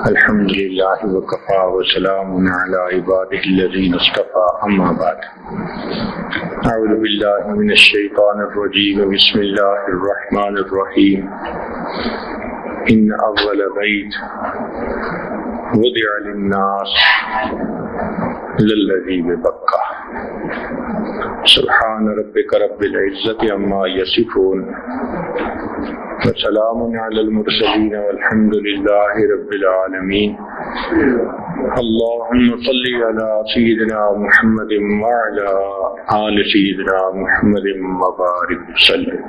الحمد للہ وکفى وسلام علی عباده الذین اصطفى اما بعد اعوذ باللہ من الشیطان الرجیم بسم اللہ الرحمن الرحیم ان اول بیت وضع للناس للذی ببکہ سبحان ربک رب العزت عما یصفون وسلام علی المرسلین والحمد للہ رب العالمین اللہم صلی علی سیدنا محمد وعلی آل سیدنا محمد وبارک وسلم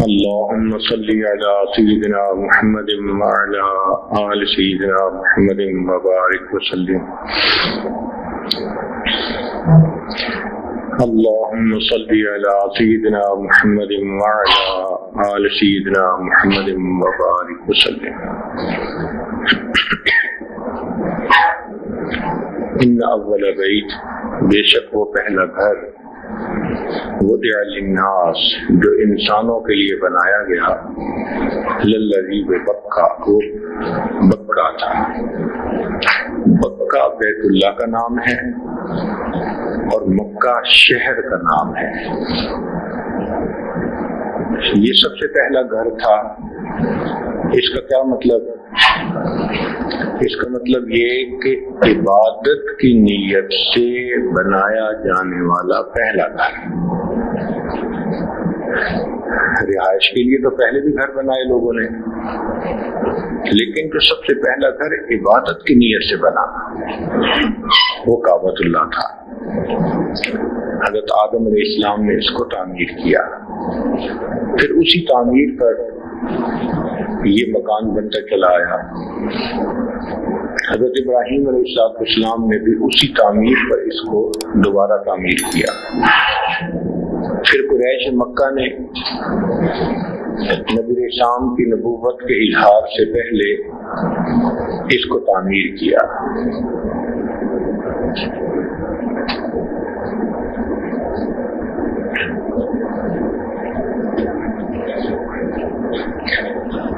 اللہم صلی علی سیدنا محمد وعلی آل سیدنا محمد وبارک وسلم اللہم صلی علی سیدنا محمد وعلی آل سیدنا محمد وبارک وسلم ان اول بیت، بے شک وہ پہلا گھر، وضع للناس جو انسانوں کے لیے بنایا گیا، للذی ببکہ وہ بکہ تھا۔ بکہ بیت اللہ کا نام ہے اور مکہ شہر کا نام ہے۔ یہ سب سے پہلا گھر تھا۔ اس کا کیا مطلب؟ اس کا مطلب یہ کہ عبادت کی نیت سے بنایا جانے والا پہلا گھر۔ رہائش کے لیے تو پہلے بھی گھر بنائے لوگوں نے، لیکن جو سب سے پہلا گھر عبادت کی نیت سے بنا وہ کعبۃ اللہ تھا۔ حضرت آدم علیہ السلام نے اس کو تعمیر کیا، پھر اسی تعمیر پر یہ مکان بنتا چلا آیا۔ حضرت ابراہیم علیہ السلام نے بھی اسی تعمیر پر اس کو دوبارہ تعمیر کیا۔ پھر قریش مکہ نے نبی شام کی نبوت کے اظہار سے پہلے اس کو تعمیر کیا۔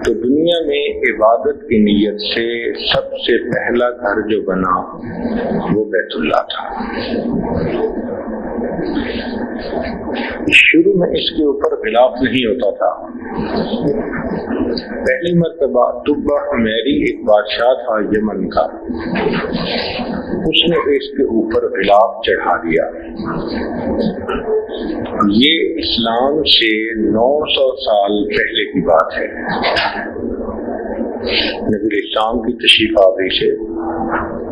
تو دنیا میں عبادت کی نیت سے سب سے پہلا گھر جو بنا وہ بیت اللہ تھا۔ شروع میں اس کے اوپر غلاف نہیں ہوتا تھا۔ پہلی مرتبہ تبع حمیری ایک بادشاہ تھا یمن کا، اس نے اس کے اوپر غلاف چڑھا دیا۔ یہ اسلام سے 900 سال پہلے کی بات ہے۔ نبی اسلام کی تشریف آوری سے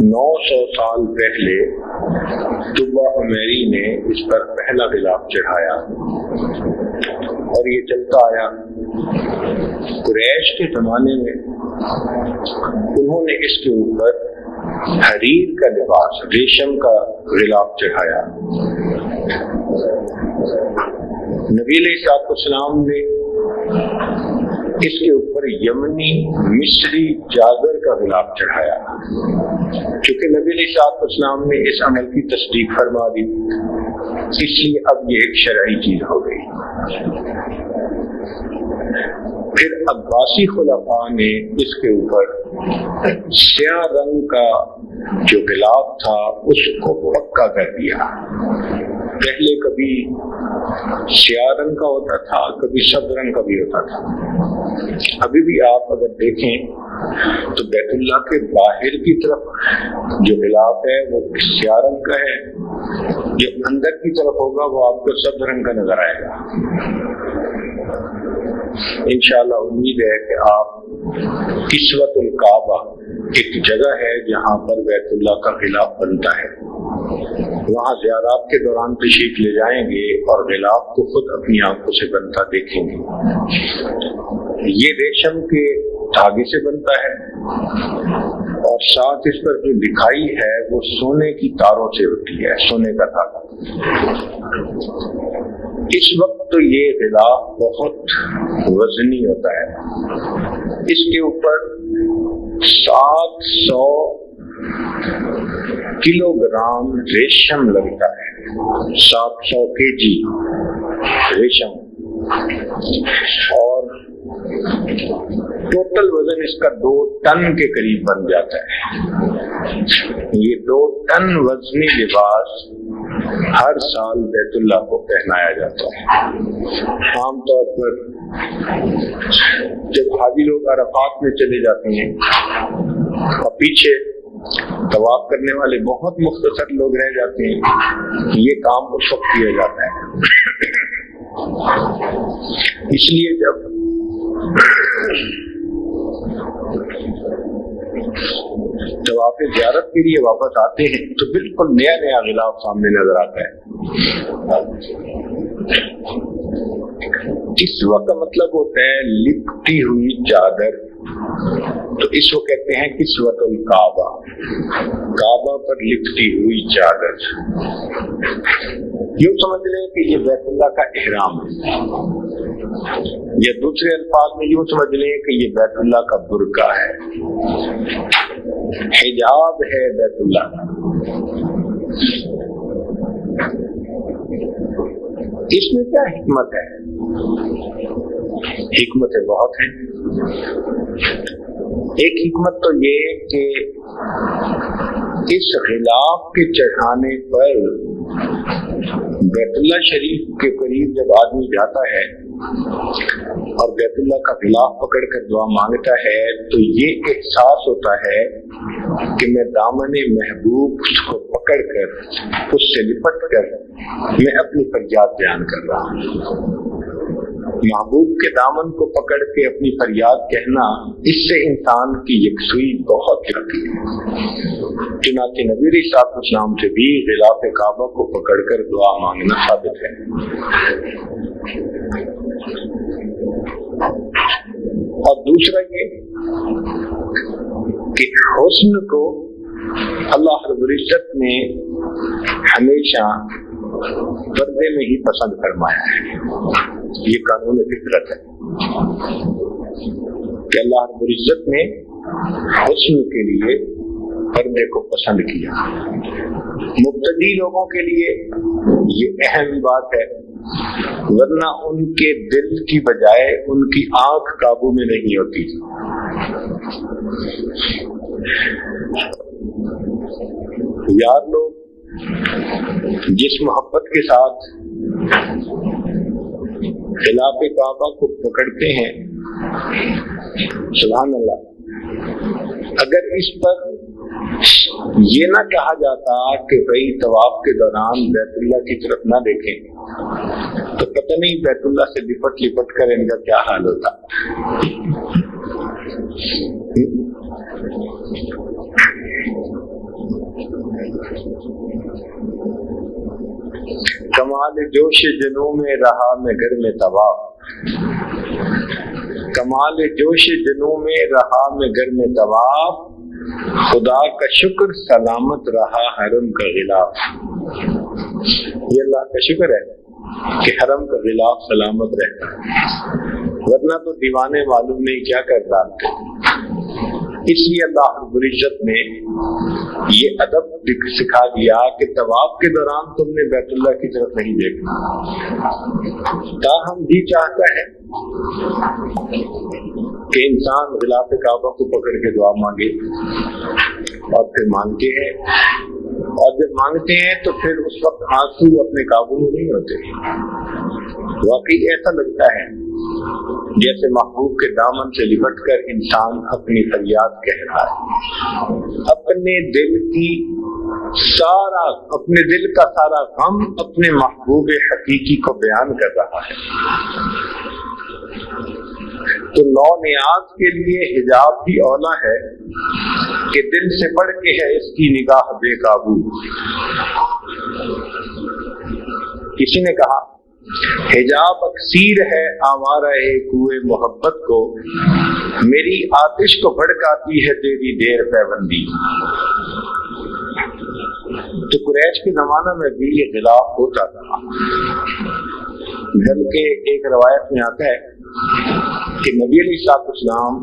900 سال پہلے تبع حمیری نے اس پر پہلا غلاف چڑھایا اور یہ چلتا آیا۔ قریش کے زمانے میں انہوں نے اس کے اوپر حریر کا لباس، ریشم کا غلاف چڑھایا۔ نبی علیہ السلام نے اس کے اوپر یمنی مصری جاگر کا غلاف چڑھایا۔ چونکہ نبی علیہ السلام نے اس عمل کی تصدیق فرما دی، اس لیے اب یہ ایک شرعی چیز ہو گئی۔ پھر عباسی خلفاء نے اس کے اوپر سیاہ رنگ کا جو غلاف تھا اس کو پکا کر دیا۔ پہلے کبھی سیاہ رنگ کا ہوتا تھا، کبھی سبز رنگ کا بھی ہوتا تھا۔ ابھی بھی آپ اگر دیکھیں تو بیت اللہ کے باہر کی طرف جو غلاف ہے وہ سیاہ رنگ کا ہے، جو اندر کی طرف ہوگا وہ آپ کو سبز رنگ کا نظر آئے گا۔ انشاءاللہ امید ہے کہ آپ کسوۃ الکعبہ ایک جگہ ہے جہاں پر بیت اللہ کا غلاف بنتا ہے، وہاں زیارات کے دوران تشریف لے جائیں گے اور غلاف کو خود اپنی آنکھوں سے بنتا دیکھیں گے۔ یہ ریشم کے دھاگے سے بنتا ہے اور ساتھ اس پر جو دکھائی ہے وہ سونے کی تاروں سے ہوتی ہے، سونے کا دھاگا۔ اس وقت تو یہ غلاف بہت وزنی ہوتا ہے، اس کے اوپر 700 کلو گرام ریشم لگتا ہے، 700 kg ریشم، اور ٹوٹل وزن اس کا 2 ٹن کے قریب بن جاتا ہے۔ یہ 2 ٹن وزنی لباس ہر سال بیت اللہ کو پہنایا جاتا ہے۔ عام طور پر جب حاجی لوگ عرفات میں چلے جاتے ہیں اور پیچھے طواف کرنے والے بہت مختصر لوگ رہ جاتے ہیں، یہ کام اس وقت کیا جاتا ہے۔ اس لیے جب طواف زیارت کے لیے واپس آتے ہیں تو بالکل نیا نیا غلاف سامنے نظر آتا ہے۔ اس وقت کا مطلب ہوتا ہے لپٹی ہوئی چادر، تو اس کو کہتے ہیں کسوۃ الکعبہ، کعبہ پر لپٹی ہوئی چادر۔ یوں سمجھ لیں کہ یہ بیت اللہ کا احرام ہے، یا دوسرے الفاظ میں یوں سمجھ لیں کہ یہ بیت اللہ کا برقع ہے، حجاب ہے بیت اللہ کا۔ اس میں کیا حکمت ہے؟ حکمتیں بہت ہیں۔ ایک حکمت تو یہ کہ اس غلاف کے چڑھانے پر بیت اللہ شریف کے قریب جب آدمی جاتا ہے اور بیت اللہ کا غلاف پکڑ کر دعا مانگتا ہے تو یہ احساس ہوتا ہے کہ میں دامن محبوب کو پکڑ کر اس سے لپٹ کر میں اپنی فریاد بیان کر رہا ہوں۔ محبوب کے دامن کو پکڑ کے اپنی فریاد کہنا، اس سے انسان کی یکسوئی بہت جاتی ہے۔ چنانچہ نبی علیہ الصلوۃ والسلام سے بھی غلاف کعبہ کو پکڑ کر دعا مانگنا ثابت ہے۔ اور دوسرا یہ کہ حسن کو اللہ رب العزت نے ہمیشہ پردے میں ہی پسند فرمایا ہے۔ یہ قانون فطرت ہے کہ اللہ رب العزت نے حسن کے لیے پردے کو پسند کیا۔ مبتدی لوگوں کے لیے یہ اہم بات ہے، ورنہ ان کے دل کی بجائے ان کی آنکھ قابو میں نہیں ہوتی۔ یار لوگ جس محبت کے ساتھ خلاف کعبہ کو پکڑتے ہیں، سبحان اللہ، اگر اس پر یہ نہ کہا جاتا کہ بھئی طواف کے دوران بیت اللہ کی طرف نہ دیکھیں، تو پتہ نہیں بیت اللہ سے لپٹ لپٹ کر ان کا کیا حال ہوتا۔ کمال جوش جنوں میں رہا میں گھر میں طواف، کمال جوش جنوں میں رہا میں گھر میں طواف، خدا کا شکر سلامت رہا حرم کا غلاف۔ یہ اللہ کا شکر ہے کہ حرم کا غلاف سلامت رہتا ہے، ورنہ تو دیوانے معلوم نہیں کیا کر ڈالتے۔ اس لیے اللہ رب العزت نے یہ ادب سکھا دیا کہ طواف کے دوران تم نے بیت اللہ کی طرف نہیں دیکھنا۔ تاہم بھی چاہتا ہے کہ انسان غلاف کعبہ کو پکڑ کے دعا مانگے، اور پھر مانگتے ہیں، اور جب مانگتے ہیں تو پھر اس وقت آنسو اپنے قابو میں نہیں ہوتے۔ واقعی ایسا لگتا ہے جیسے محبوب کے دامن سے لپٹ کر انسان اپنی فریاد کہہ رہا ہے، اپنے دل کا سارا غم اپنے محبوب حقیقی کو بیان کر رہا ہے۔ تو نو نیاز کے لیے حجاب بھی اولا ہے کہ دل سے بڑھ کے ہے اس کی نگاہ بے قابو۔ کسی نے کہا حجاب اکثیر ہے آوارہ کوئے محبت کو، میری آتش کو بھڑکاتی ہے تیری دیر پیوندی۔ تو قریش کے زمانہ میں بھی یہ غلاف ہوتا تھا، بلکہ ایک روایت میں آتا ہے کہ نبی علیہ الصلوۃ والسلام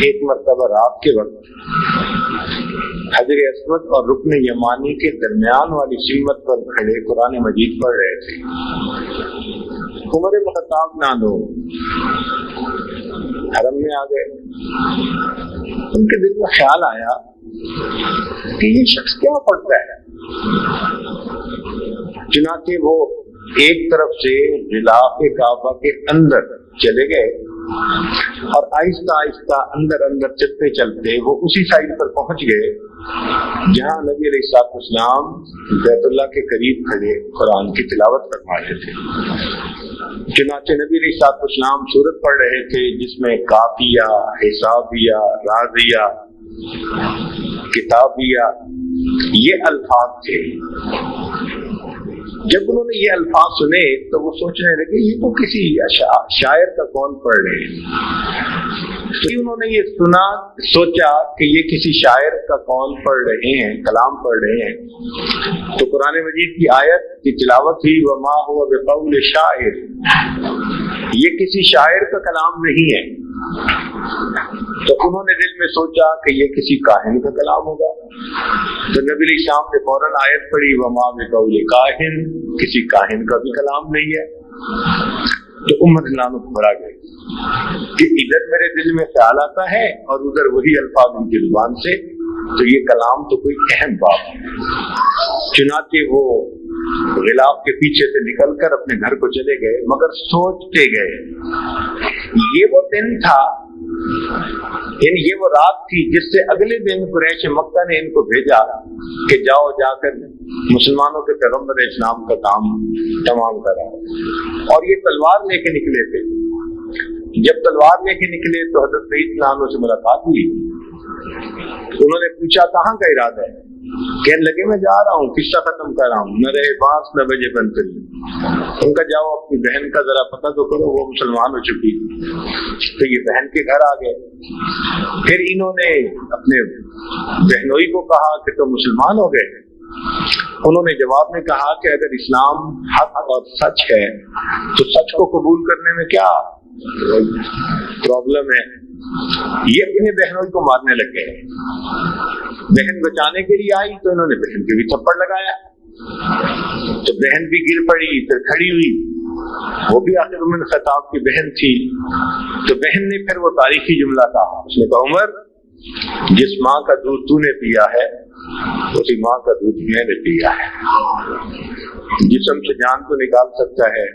ایک مرتبہ رات کے وقت حجر اسود اور رکن یمانی کے درمیان والی سمت پر کھڑے قرآن مجید پڑھ رہے تھے۔ عمر بن خطاب نانو حرم میں آ گئے. ان کے دل میں خیال آیا کہ یہ شخص کیا پڑھتا ہے. چنانچہ وہ ایک طرف سے غلاف کعبہ کے اندر چلے گئے اور آہستہ آہستہ اندر اندر چلتے چلتے وہ اسی سائڈ پر پہنچ گئے جہاں نبی علیہ الصلوۃ والسلام بیت اللہ کے قریب کھڑے قرآن کی تلاوت فرما رہے تھے. چنانچہ نبی علیہ الصلوۃ والسلام سورت پڑھ رہے تھے جس میں کافیہ، حسابیہ، راضیہ، کتابیہ یہ الفاظ تھے. جب انہوں نے یہ الفاظ سنے تو وہ سوچنے لگے یہ تو کسی شاعر کا کون پڑھ رہے ہیں. تو انہوں نے یہ سنا، سوچا کہ یہ کسی شاعر کا کون پڑھ رہے ہیں، کلام پڑھ رہے ہیں. تو قرآن مجید کی آیت کی تلاوت ہوئی وما هو بقول شاعر، یہ کسی شاعر کا کلام نہیں ہے. تو انہوں نے دل میں سوچا کہ یہ کسی کاہن کا کلام ہوگا. تو نبی علیہ السلام نے فوراً آیت پڑھی وما بقول کاہن، کسی کاہن کا بھی کلام نہیں ہے. تو عمر اللہ گھبرا گئے کہ ادھر میرے دل میں خیال آتا ہے اور ادھر وہی الفاظ ان کی زبان سے، تو یہ کلام تو کوئی اہم بات ہے. چنانچہ وہ غلاف کے پیچھے سے نکل کر اپنے گھر کو چلے گئے، مگر سوچتے گئے یہ وہ دن تھا، یعنی یہ وہ رات تھی جس سے اگلے دن قریش مکہ نے ان کو بھیجا کہ جاؤ جا کر مسلمانوں کے پیغمبر اسلام کا کام تمام کرا. اور یہ تلوار لے کے نکلے تھے. جب تلوار لے کے نکلے تو حضرت سعید عنہ سے ملاقات ہوئی. انہوں نے پوچھا کہاں کا ارادہ ہے؟ کہنے لگے میں جا رہا ہوں، قصہ ختم کر رہا ہوں، نہ رہے باس نہ بجے بنتے. ان کا جاؤ اپنی بہن کا ذرا پتہ تو کرو، وہ مسلمان ہو چکی. تو یہ بہن کے گھر آ گئے. پھر انہوں نے اپنے بہنوئی کو کہا کہ تم مسلمان ہو گئے. انہوں نے جواب میں کہا کہ اگر اسلام حق اور سچ ہے تو سچ کو قبول کرنے میں کیا پرابلم ہے. یہ اپنے بہنوئی کو مارنے لگ گئے. بہن بچانے کے لیے آئی تو انہوں نے بہن کے بھی تھپڑ لگایا. تو بہن بھی گر پڑی، پھر کھڑی ہوئی، وہ بھی آخر من خطاب کی بہن تھی. تو بہن نے پھر وہ تاریخی جملہ کہا. اس نے کہا عمر، جس ماں کا دودھ تو نے پیا ہے اسی ماں کا دودھ میں نے پیا ہے. جسم سے جان تو نکال سکتا ہے،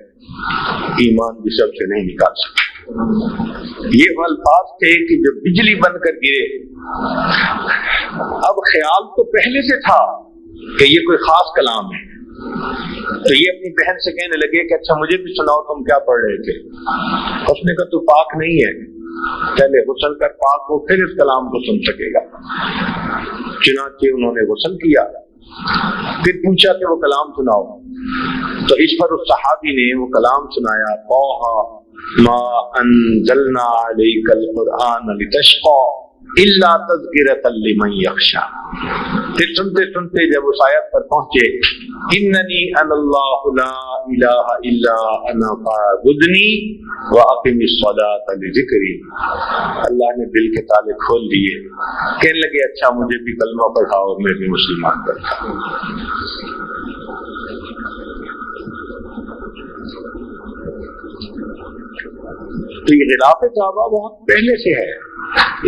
ایمان جسم سے نہیں نکال سکتا. یہ الفاظ تھے کہ جو بجلی بن کر گرے. اب خیال تو پہلے سے تھا کہ یہ کوئی خاص کلام ہے. تو یہ اپنی بہن سے کہنے لگے کہ اچھا مجھے بھی سناؤ تم کیا پڑھ رہے تھے. اس نے کہا تو پاک نہیں ہے، پہلے غسل کر پاک ہو پھر اس کلام کو سن سکے گا. چنانچہ انہوں نے غسل کیا، پھر پوچھا کہ وہ کلام سناؤ. تو اس پر اس صحابی نے وہ کلام سنایا طٰہٰ ما انزلنا علیک القرآن لتشقیٰ الا تذکرۃ لمن یخشیٰ. پھر سنتے سنتے جب اس آیت پر پہنچے اننی انا اللہ لا الہ الا انا فاعبدنی واقم الصلاۃ لذکری، اللہ نے دل کے تالے کھول دیے. کہنے لگے اچھا مجھے بھی کلمہ پڑھاؤ، میں بھی مسلمان کرتا ہوں. تو یہ غلاف کعبہ بہت پہلے سے ہے،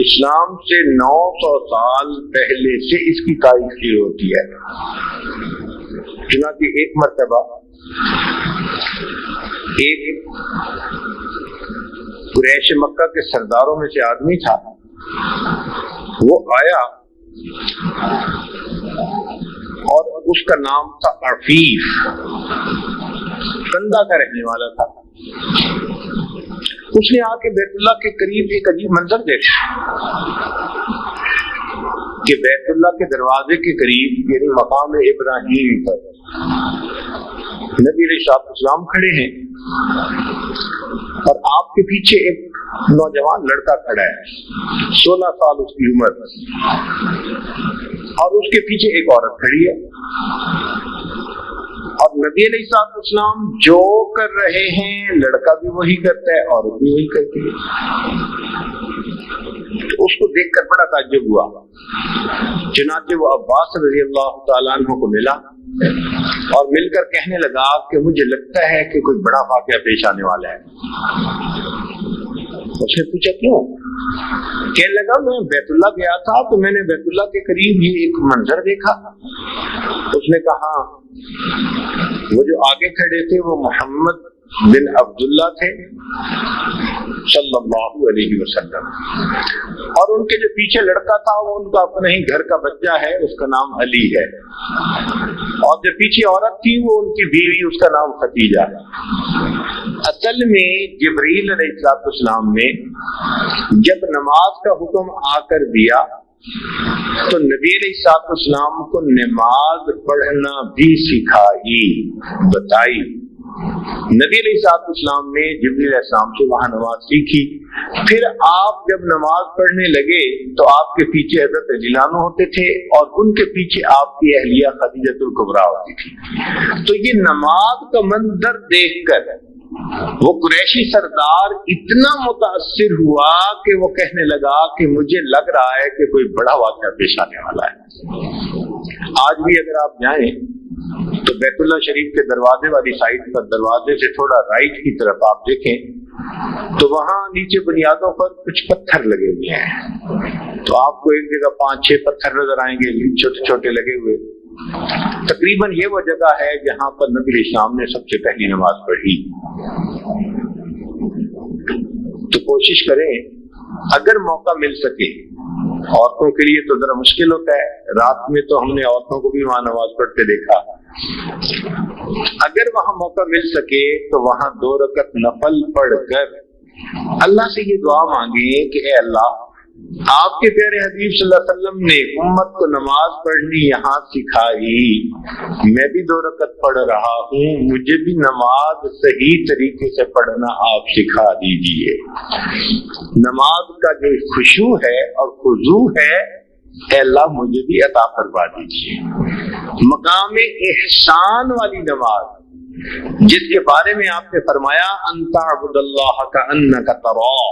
اسلام سے 900 سال پہلے سے اس کی تاریخ شروع ہوتی ہے. چنانچہ ایک مرتبہ ایک قریش مکہ کے سرداروں میں سے آدمی تھا، وہ آیا اور اس کا نام تھا عفیف، کندہ کا رہنے والا تھا. اس نے آ کے بیت اللہ کے قریب ایک عجیب منظر دیکھا کہ بیت اللہ کے دروازے کے قریب یعنی مقام ابراہیم پر نبی علیہ السلام کھڑے ہیں اور آپ کے پیچھے ایک نوجوان لڑکا کھڑا ہے، 16 سال اس کی عمر، اور اس کے پیچھے ایک عورت کھڑی ہے. اور نبی علیہ السلام جو کر رہے ہیں لڑکا بھی وہی کرتا ہے، عورت بھی وہی کرتی ہے. تو اس کو دیکھ کر بڑا تعجب ہوا. چنانچہ وہ عباس رضی اللہ تعالیٰ عنہ کو ملا اور مل کر کہنے لگا کہ مجھے لگتا ہے کہ کوئی بڑا واقعہ پیش آنے والا ہے۔ اس نے پوچھا کیوں؟ کہنے لگا میں بیت اللہ گیا تھا تو میں نے بیت اللہ کے قریب یہ ایک منظر دیکھا۔ اس نے کہا وہ جو آگے کھڑے تھے وہ محمد بن عبداللہ تھے صلی اللہ علیہ وسلم، اور ان کے جو پیچھے لڑکا تھا وہ ان کا اپنے ہی گھر کا بچہ ہے، اس کا نام علی ہے، اور جو پیچھے عورت تھی وہ ان کی بیوی، اس کا نام خدیجہ ہے۔ اصل میں جبریل علیہ السلام نے جب نماز کا حکم آ کر دیا تو نبی علیہ السلام کو نماز پڑھنا بھی سکھائی، بتائی۔ نبی علیہ السلام نے جبریل علیہ السلام سے وہاں نماز سیکھی۔ پھر آپ جب نماز پڑھنے لگے تو آپ کے پیچھے حضرت علی عنہ ہوتے تھے اور ان کے پیچھے آپ کی اہلیہ خدیجہ الکبریٰ ہوتی تھی۔ تو یہ نماز کا منظر دیکھ کر وہ قریشی سردار اتنا متاثر ہوا کہ وہ کہنے لگا کہ مجھے لگ رہا ہے کہ کوئی بڑا واقعہ پیش آنے والا ہے۔ آج بھی اگر آپ جائیں تو بیت اللہ شریف کے دروازے والی سائڈ پر، دروازے سے تھوڑا رائٹ کی طرف آپ دیکھیں تو وہاں نیچے بنیادوں پر کچھ پتھر لگے ہوئے ہیں، تو آپ کو ایک جگہ 5-6 پتھر نظر آئیں گے چھوٹے چھوٹے لگے ہوئے۔ تقریباً یہ وہ جگہ ہے جہاں پر نبی علیہ السلام نے سب سے پہلی نماز پڑھی۔ تو کوشش کریں اگر موقع مل سکے، عورتوں کے لیے تو ذرا مشکل ہوتا ہے، رات میں تو ہم نے عورتوں کو بھی وہاں نماز پڑھتے دیکھا، اگر وہاں موقع مل سکے تو وہاں 2 رکعت نفل پڑھ کر اللہ سے یہ دعا مانگیں کہ اے اللہ، آپ کے پیارے حبیب صلی اللہ علیہ وسلم نے امت کو نماز پڑھنی یہاں سکھائی، میں بھی 2 رکعت پڑھ رہا ہوں، مجھے بھی نماز صحیح طریقے سے پڑھنا آپ سکھا دیجئے۔ نماز کا جو خشوع ہے اور خضوع ہے، اے اللہ مجھے بھی عطا فرما دیجئے۔ مقام احسان والی نماز جس کے بارے میں آپ نے فرمایا ان تعبد اللہ کأنک تراہ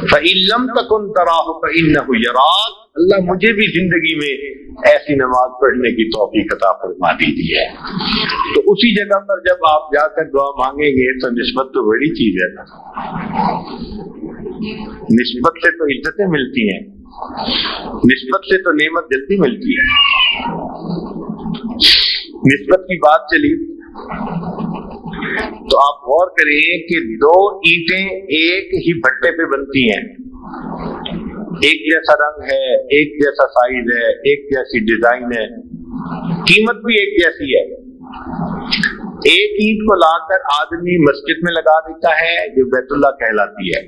فإن لم تکن تراہ فإنہ یراک، اللہ مجھے بھی زندگی میں ایسی نماز پڑھنے کی توفیق عطا فرما دیجیے۔ تو اسی جگہ پر جب آپ جا کر دعا مانگیں گے تو نسبت تو بڑی چیز ہے نا، نسبت سے تو عزتیں ملتی ہیں، نسبت سے تو نعمت جلدی ملتی ہے۔ نسبت کی بات چلی تو آپ غور کریں کہ 2 اینٹیں ایک ہی بھٹے پہ بنتی ہیں، ایک جیسا رنگ ہے، ایک جیسا سائز ہے، ایک جیسی ڈیزائن ہے، قیمت بھی ایک جیسی ہے۔ ایک اینٹ کو لا کر آدمی مسجد میں لگا دیتا ہے جو بیت اللہ کہلاتی ہے،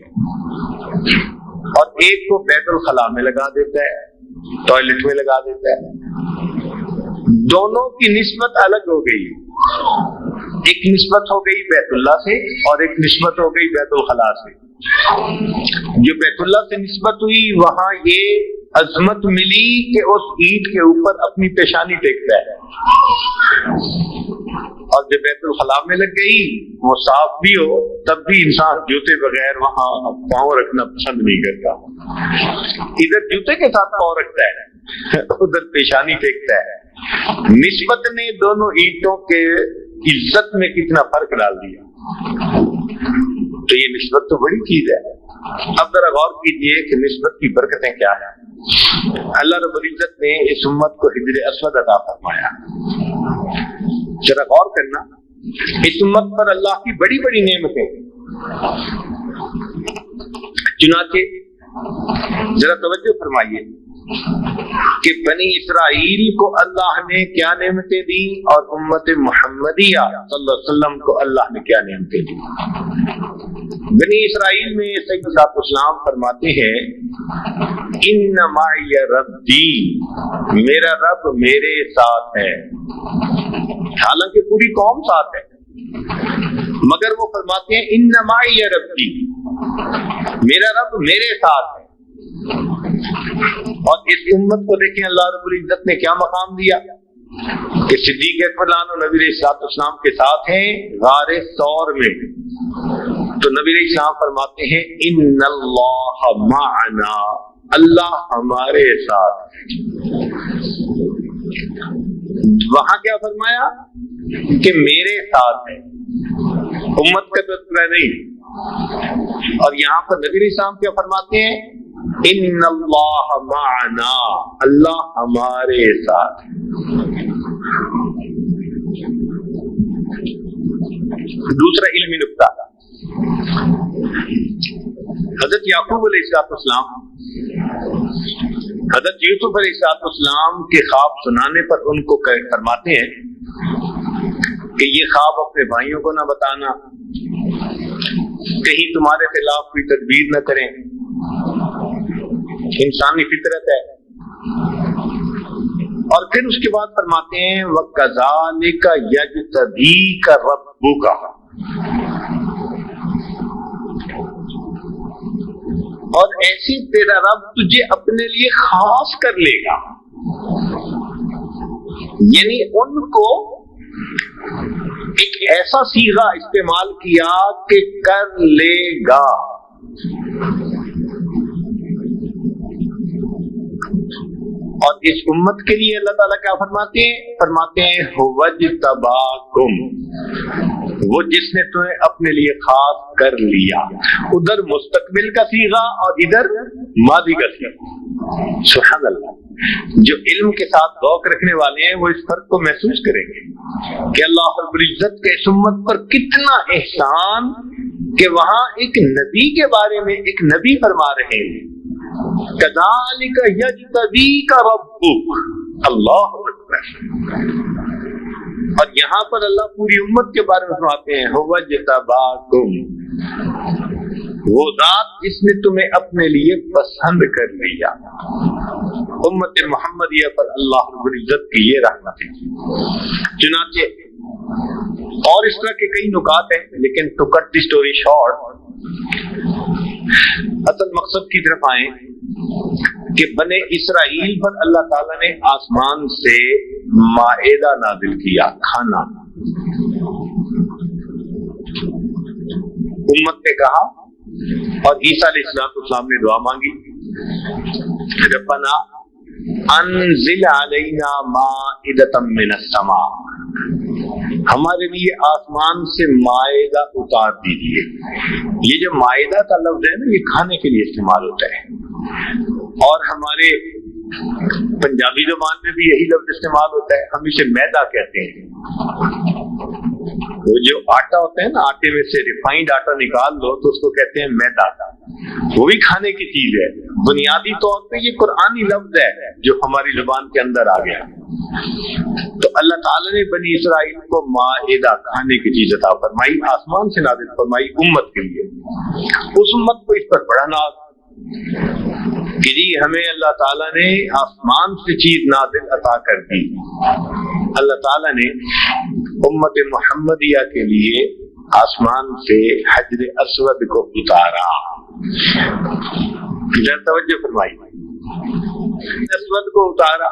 اور ایک کو بیت الخلاء میں لگا دیتا ہے، ٹوائلٹ میں لگا دیتا ہے۔ دونوں کی نسبت الگ ہو گئی، ایک نسبت ہو گئی بیت اللہ سے اور ایک نسبت ہو گئی بیت الخلاء سے۔ جو بیت اللہ سے نسبت ہوئی وہاں یہ عظمت ملی کہ اس اینٹ کے اوپر اپنی پیشانی ٹیکتا ہے، اور جب بیت الخلاء میں لگ گئی وہ صاف بھی ہو تب بھی انسان جوتے بغیر وہاں پاؤں رکھنا پسند نہیں کرتا، ادھر جوتے کے ساتھ پاؤں رکھتا ہے، ادھر پیشانی ٹیکتا ہے۔ نسبت نے دونوں اینٹوں کے عزت میں کتنا فرق ڈال دیا۔ تو یہ نسبت تو بڑی چیز ہے۔ اب ذرا غور کیجئے کہ نسبت کی برکتیں کیا ہیں۔ اللہ رب العزت نے اس امت کو حجر اسود عطا فرمایا، ذرا غور کرنا، اس امت پر اللہ کی بڑی بڑی نعمتیں، چنانچہ ذرا توجہ فرمائیے کہ بنی اسرائیل کو اللہ نے کیا نعمتیں دی اور امت محمدیہ صلی اللہ علیہ وسلم کو اللہ نے کیا نعمتیں دی۔ بنی اسرائیل میں سیدنا اسلام فرماتے ہیں ان معی ربی، میرا رب میرے ساتھ ہے، حالانکہ پوری قوم ساتھ ہے، مگر وہ فرماتے ہیں ان معی ربی، میرا رب میرے ساتھ ہے۔ اور اس امت کو دیکھیں اللہ رب العزت نے کیا مقام دیا کہ صدیق اکبر عنہ نبی علیہ السلام کے ساتھ ہیں غار ثور میں، تو نبی علیہ السلام فرماتے ہیں ان اللہ معنا، اللہ ہمارے ساتھ۔ وہاں کیا فرمایا کہ میرے ساتھ ہے، امت کا تذکرہ نہیں۔ اور یہاں پر نبی علیہ السلام کیا فرماتے ہیں؟ ان اللہ معنا، اللہ ہمارے ساتھ۔ دوسرا علمی نقطہ، حضرت یعقوب علیہ السلام حضرت یوسف علیہ السلام کے خواب سنانے پر ان کو فرماتے ہیں کہ یہ خواب اپنے بھائیوں کو نہ بتانا، کہیں تمہارے خلاف کوئی تدبیر نہ کریں، انسانی فطرت ہے۔ اور پھر اس کے بعد فرماتے ہیں وَكَذَلِكَ يَجْتَبِيكَ رَبُّكَ، اور ایسی تیرا رب تجھے اپنے لیے خاص کر لے گا۔ یعنی ان کو ایک ایسا صیغہ استعمال کیا کہ کر لے گا۔ اور اس امت کے لیے اللہ تعالیٰ کیا فرماتے ہیں؟ فرماتے ہیں وَاجْتَبَاكُمْ، وہ جس نے تمہیں اپنے لیے خاص کر لیا۔ ادھر مستقبل کا صیغہ اور ادھر ماضی کا صیغہ۔ سبحان اللہ، جو علم کے ساتھ ذوق رکھنے والے ہیں وہ اس فرق کو محسوس کریں گے کہ اللہ رب العزت کے اس امت پر کتنا احسان کہ وہاں ایک نبی کے بارے میں ایک نبی فرما رہے ہیں کذالک یجتبیک ربک، اللہ اکبر۔ اور یہاں پر اللہ پوری امت کے بارے میں فرماتے ہیں هو اجتباکم، وہ ذات جس نے تمہیں اپنے لیے پسند کر لیا۔ امت محمدیہ پر اللہ رب العزت کی یہ رحمت ہے۔ چنانچہ اور اس طرح کے کئی نکات ہیں، لیکن to cut the story short, اصل مقصد کی طرف آئیں کہ بنی اسرائیل پر اللہ تعالیٰ نے آسمان سے مائدہ نازل کیا، کھانا۔ امت نے کہا اور عیسیٰ علیہ السلام نے دعا مانگی، ربنا انزل علینا مائدۃ من السماء، ہمارے لیے آسمان سے مائدہ اتار دیجیے۔ یہ جو مائدہ کا لفظ ہے نا، یہ کھانے کے لیے استعمال ہوتا ہے، اور ہمارے پنجابی زبان میں بھی یہی لفظ استعمال ہوتا ہے، ہم اسے میدا کہتے ہیں۔ وہ جو آٹا ہوتا ہے نا، آٹے میں سے ریفائنڈ آٹا نکال لو تو اس کو کہتے ہیں میدا، وہ بھی کھانے کی چیز ہے۔ بنیادی طور پہ یہ قرآنی لفظ ہے جو ہماری زبان کے اندر آ گیا۔ تو اللہ تعالیٰ نے بنی اسرائیل کو مائدہ کھانے کی چیز عطا فرمائی، آسمان سے نازل فرمائی امت کے لیے۔ اس امت کو اس پر بڑا ناز کہ جی ہمیں اللہ تعالیٰ نے آسمان سے چیز نازل عطا کر دی۔ اللہ تعالیٰ نے امت محمدیہ کے لیے آسمان سے حجر اسود کو اتارا۔ ذرا توجہ فرمائی، اسود کو اتارا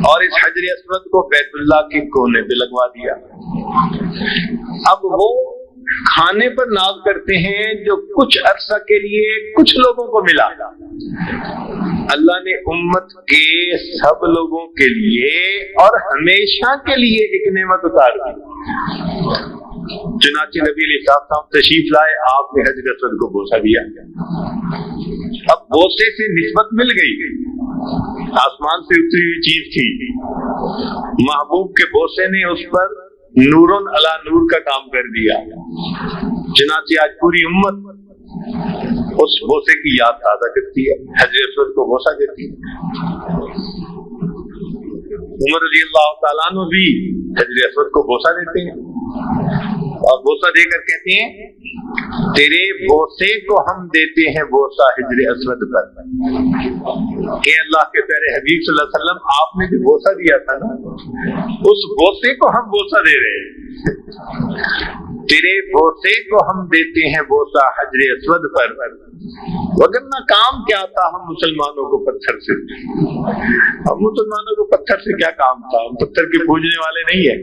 اور اس حجر اسود کو بیت اللہ کے کونے پہ لگوا دیا۔ اب وہ کھانے پر ناز کرتے ہیں جو کچھ عرصہ کے لیے کچھ لوگوں کو ملا، اللہ نے امت کے سب لوگوں کے لیے اور ہمیشہ کے لیے ایک نعمت اتار دی۔ چنانچہ نبی علیہ السلام تشریف لائے، آپ نے حجر اسود کو بوسہ دیا۔ اب بوسے سے نسبت مل گئی، آسمان سے اتری ہوئی چیز تھی، محبوب کے بوسے نے اس پر نورن علی نور کا کام کر دیا۔ چنانچہ آج پوری امت اس بوسے کی یاد تازہ کرتی ہے، حجر اسود کو بوسہ دیتی ہے۔ عمر رضی اللہ تعالیٰ عنہ بھی حجر اسود کو بوسہ دیتے ہیں اور بوسہ دے کر کہتے ہیں تیرے بوسے کو ہم دیتے ہیں بوسہ حجر اسود پر، کہ اللہ کے پیارے حبیب صلی اللہ علیہ وسلم آپ نے جو بوسہ دیا تھا نا، اس بوسے کو ہم بوسہ دے رہے ہیں، تیرے بوسے کو ہم دیتے ہیں بوسہ حجر اسود پر، وگرنہ کام کیا تھا ہم مسلمانوں کو پتھر سے، ہم مسلمانوں کو پتھر سے کیا کام تھا، ہم پتھر کے پوجنے والے نہیں ہیں،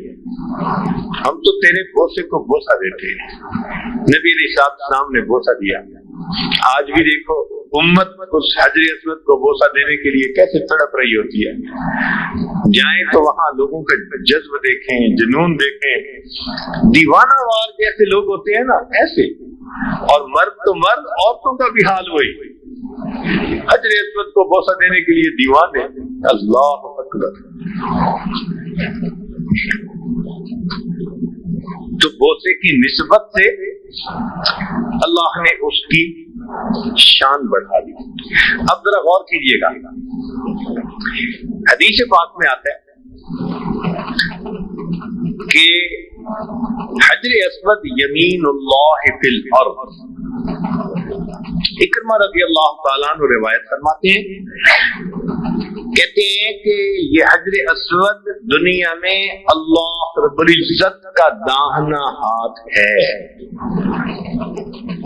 ہم تو تیرے بوسے کو بوسہ دیتے ہیں۔ نبی علیہ السلام نے بوسہ دیا۔ آج بھی دیکھو امت اس حجر اسود کو بوسہ دینے کے لیے کیسے تڑپ رہی ہوتی ہے. جائیں تو وہاں لوگوں کا جذب دیکھیں, جنون دیکھیں, دیوانہ وار جیسے لوگ ہوتے ہیں نا ایسے, اور مرد تو مرد, عورتوں کا بھی حال وہی, حجر اسود کو بوسہ دینے کے لیے دیوانے. اللہ اکبر. تو بوسے کی نسبت سے اللہ نے اس کی شان بڑھا دی. اب ذرا غور کیجئے گا, حدیث پاک میں آتا ہے کہ حجر اسود یمین اللہ فی الارض. اکرمہ رضی اللہ تعالیٰ عنہ روایت فرماتے ہیں, کہتے ہیں کہ یہ حجر اسود دنیا میں اللہ رب العزت کا داہنا ہاتھ ہے.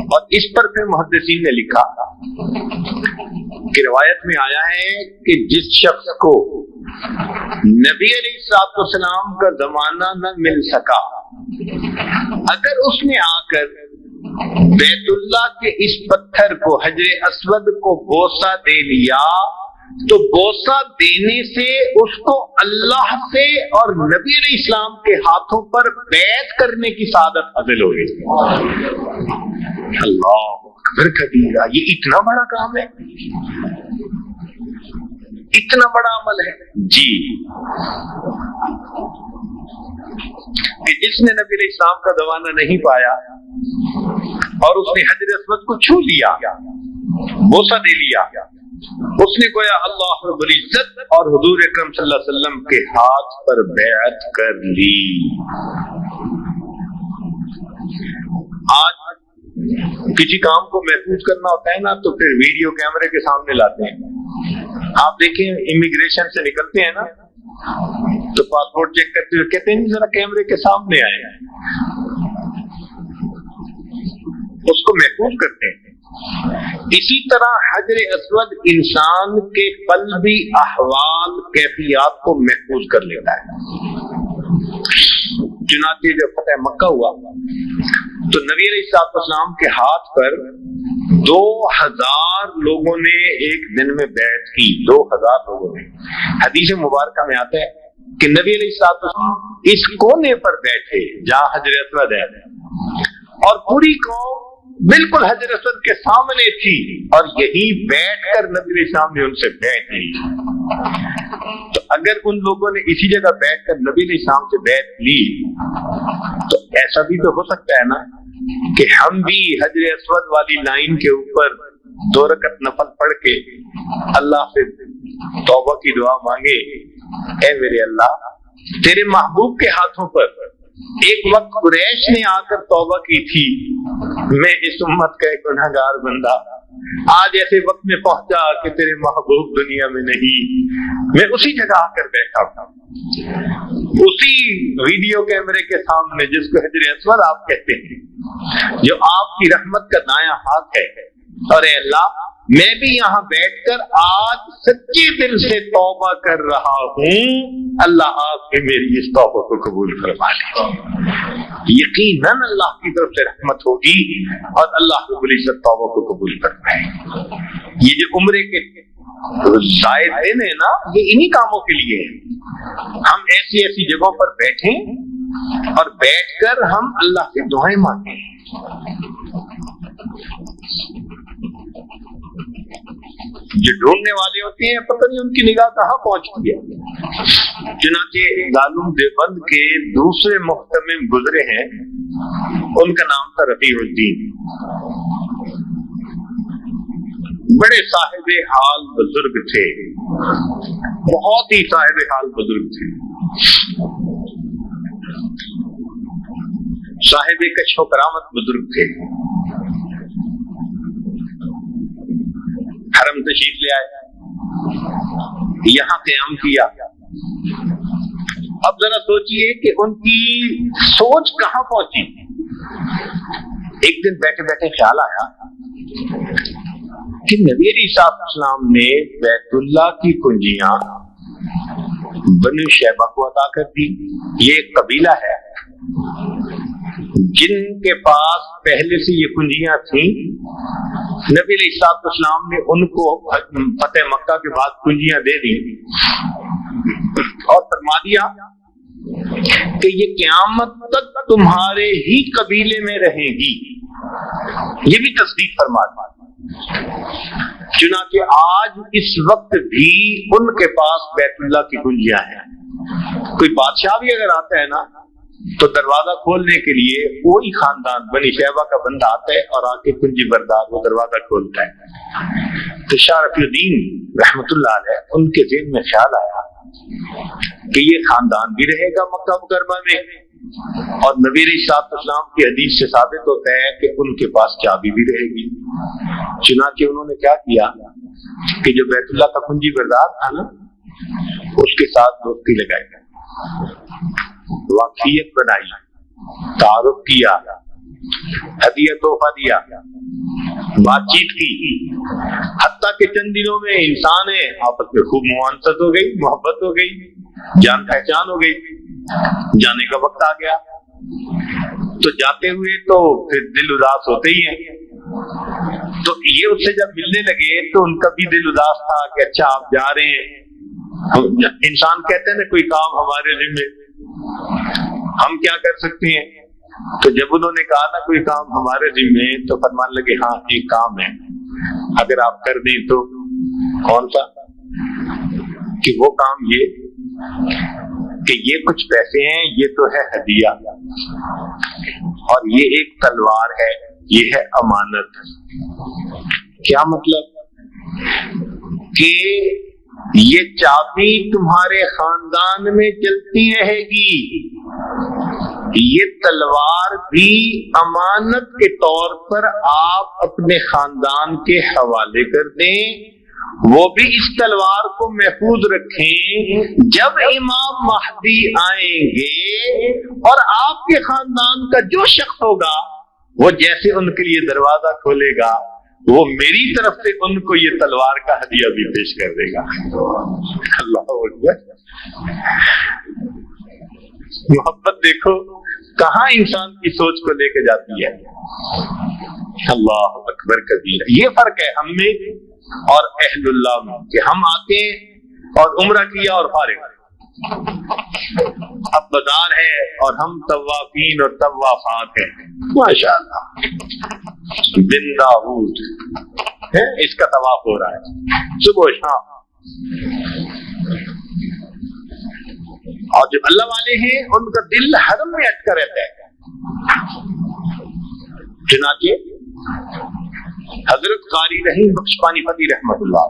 اور اس پر پھر محدثین نے لکھا کہ روایت میں آیا ہے کہ جس شخص کو نبی علیہ السلام کا زمانہ نہ مل سکا, اگر اس نے آ کر بیت اللہ کے اس پتھر کو, حجر اسود کو بوسہ دے لیا, تو بوسہ دینے سے اس کو اللہ سے اور نبی علیہ السلام کے ہاتھوں پر بیعت کرنے کی سعادت حاصل ہوگی. اللہ اکبر کبیرہ. یہ اتنا بڑا کام ہے, اتنا بڑا عمل ہے جی, کہ جس نے نبی علیہ السلام کا زمانہ نہیں پایا اور اس نے حجر اسود کو چھو لیا, بوسہ دے لیا, اس نے گویا اللہ رب العزت اور حضور اکرم صلی اللہ علیہ وسلم کے ہاتھ پر بیعت کر لی. آج کسی کام کو محفوظ کرنا ہوتا ہے نا, تو پھر ویڈیو کیمرے کے سامنے لاتے ہیں. آپ دیکھیں امیگریشن سے نکلتے ہیں نا, تو پاسپورٹ چیک کرتے ہوئے کہتے ہیں ذرا کیمرے کے سامنے آئے, اس کو محفوظ کرتے ہیں. اسی طرح حجر اسود انسان کے قلبی احوال, کیفیات کو محفوظ کر لیتا ہے. چنانچہ جب فتح مکہ ہوا تو نبی علیہ السلام کے ہاتھ پر 2000 لوگوں نے ایک دن میں بیعت کی. 2000 لوگوں نے. حدیث مبارکہ میں آتا ہے کہ نبی علیہ السلام اس کونے پر بیٹھے جہاں حجر اسود ہے, اور پوری قوم بالکل حجر اسود کے سامنے تھی, اور یہی بیٹھ کر نبی علیہ السلام نے ان سے بیعت لی. تو اگر ان لوگوں نے اسی جگہ بیٹھ کر نبی علیہ السلام سے بیعت لی, تو ایسا بھی تو ہو سکتا ہے نا کہ ہم بھی حجر اسود والی لائن کے اوپر 2 رکعت نفل پڑھ کے اللہ سے توبہ کی دعا مانگے, اے میرے اللہ, تیرے محبوب کے ہاتھوں پر ایک وقت قریش نے آ کر توبہ کی تھی, میں اس امت کا ایک گنہگار بندہ آج ایسے وقت میں پہنچا کہ تیرے محبوب دنیا میں نہیں, میں اسی جگہ آ کر بیٹھا تھا, اسی ویڈیو کیمرے کے سامنے جس کو حجر اسود آپ کہتے ہیں, جو آپ کی رحمت کا دایاں ہاتھ ہے. اور اے اللہ, میں بھی یہاں بیٹھ کر آج سچے دل سے توبہ کر رہا ہوں, اللہ آپ نے میری اس توبہ کو قبول فرما لے. یقیناً اللہ کی طرف سے رحمت ہوگی اور اللہ رب العزت توبہ کو قبول فرمائے. یہ جو عمرے کے زائد دن ہے نا, یہ انہی کاموں کے لیے ہے. ہم ایسی ایسی جگہوں پر بیٹھیں اور بیٹھ کر ہم اللہ سے دعائیں مانگیں. جو ڈھونڈنے والے ہوتے ہیں پتہ نہیں ان کی نگاہ کہاں پہنچتی ہے. چنانچہ دارالعلوم دیوبند کے دوسرے محتمم گزرے ہیں, ان کا نام تھا رفیع الدین. بڑے صاحب حال بزرگ تھے, بہت ہی صاحب حال بزرگ تھے, صاحب کشف و کرامت بزرگ تھے. حرم تشریف لے آئے, یہاں قیام کیا. اب ذرا سوچئے کہ ان کی سوچ کہاں پہنچی. ایک دن بیٹھے بیٹھے خیال آیا کہ نبی علیہ السلام نے بیت اللہ کی کنجیاں بنو شیبہ کو عطا کر دی. یہ ایک قبیلہ ہے, جن کے پاس پہلے سے یہ کنجیاں تھیں، نبی علیہ السلام نے ان کو فتح مکہ کے بعد کنجیاں دے دی اور فرما دیا کہ یہ قیامت تک تمہارے ہی قبیلے میں رہیں گی. یہ بھی تصدیق فرما دی. چنانچہ آج اس وقت بھی ان کے پاس بیت اللہ کی کنجیاں ہیں. کوئی بادشاہ بھی اگر آتا ہے نا تو دروازہ کھولنے کے لیے وہی خاندان بنی شیبہ کا بندہ آتا ہے اور آ کے کنجی بردار وہ دروازہ کھولتا ہے. تو شاہ رفیع الدین رحمت اللہ علیہ ان کے ذہن میں خیال آیا کہ یہ خاندان بھی رہے گا مکہ مکرمہ میں، اور نبی علیہ السلام کی حدیث سے ثابت ہوتا ہے کہ ان کے پاس چابی بھی رہے گی. چنانچہ انہوں نے کیا کیا کہ جو بیت اللہ کا کنجی بردار تھا نا اس کے ساتھ دوستی لگائی، واقفیت بنائی، تعارف کیا، ہدیہ تحفہ دیا، بات چیت کی، حتیٰ کہ چند دنوں میں انسان ہے آپس میں خوب موانست ہو گئی، محبت ہو گئی، جان پہچان ہو گئی. جانے کا وقت آ گیا تو جاتے ہوئے تو پھر دل اداس ہوتے ہی ہیں. تو یہ اس سے جب ملنے لگے تو ان کا بھی دل اداس تھا کہ اچھا آپ جا رہے ہیں. انسان کہتے ہیں نا کوئی کام ہمارے ذمہ، ہم کیا کر سکتے ہیں. تو جب انہوں نے کہا نا کوئی کام ہمارے ذمہ تو فرمان لگے ہاں ایک کام ہے اگر آپ کر دیں تو. کون سا؟ کہ وہ کام یہ کہ یہ کچھ پیسے ہیں، یہ تو ہے ہدیہ، اور یہ ایک تلوار ہے، یہ ہے امانت. کیا مطلب؟ کہ یہ چابی تمہارے خاندان میں چلتی رہے گی، یہ تلوار بھی امانت کے طور پر آپ اپنے خاندان کے حوالے کر دیں، وہ بھی اس تلوار کو محفوظ رکھیں. جب امام مہدی آئیں گے اور آپ کے خاندان کا جو شخص ہوگا وہ جیسے ان کے لیے دروازہ کھولے گا وہ میری طرف سے ان کو یہ تلوار کا ہدیہ بھی پیش کر دے گا. اللہ اکبر. محبت دیکھو کہاں انسان کی سوچ کو لے کے جاتی ہے. اللہ اکبر کبیر. یہ فرق ہے ہم میں اور اہل اللہ میں کہ ہم آتے ہیں اور عمرہ کیا اور فارغ، اب بازار ہے اور ہم طوافین اور طوافات ہیں. ماشاءاللہ بن داؤد ہے، اس کا طواف ہو رہا ہے صبح و شام. اور جو اللہ والے ہیں ان کا دل حرم میں اٹکا رہتا ہے. چنانچہ حضرت قاری رحیم بخش پانی پتی رحمت اللہ